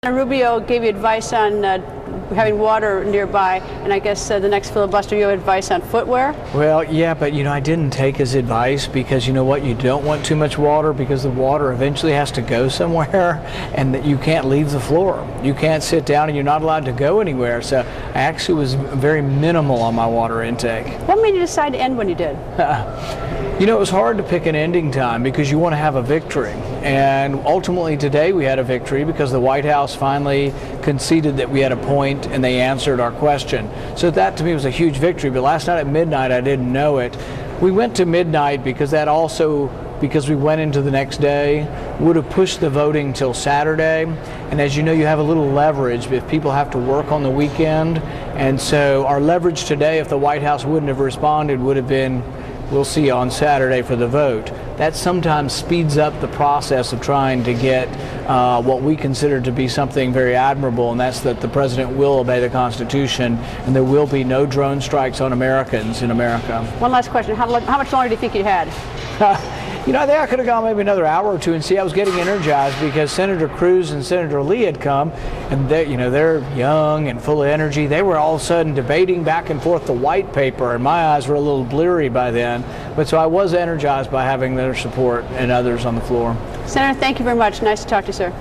Rubio gave you advice on having water nearby, and I guess the next filibuster you have advice on footwear? Well, yeah, but I didn't take his advice because you know what? You don't want too much water because the water eventually has to go somewhere and that you can't leave the floor. You can't sit down and you're not allowed to go anywhere. So I actually was very minimal on my water intake. What made you decide to end when you did? It was hard to pick an ending time because you want to have a victory. And ultimately today we had a victory because the White House finally conceded that we had a point and they answered our question. So that to me was a huge victory. But last night at midnight I didn't know it. We went to midnight because we went into the next day, would have pushed the voting till Saturday. And as you know, you have a little leverage if people have to work on the weekend. And so our leverage today, if the White House wouldn't have responded, would have been, we'll see on Saturday for the vote. That sometimes speeds up the process of trying to get what we consider to be something very admirable, and that's that the president will obey the Constitution and there will be no drone strikes on Americans in America. One last question. How much longer do you think you had? I think I could have gone maybe another hour or two, and see, I was getting energized because Senator Cruz and Senator Lee had come, and they're young and full of energy. They were all of a sudden debating back and forth the white paper, and my eyes were a little bleary by then. But so I was energized by having their support and others on the floor. Senator, thank you very much. Nice to talk to you, sir.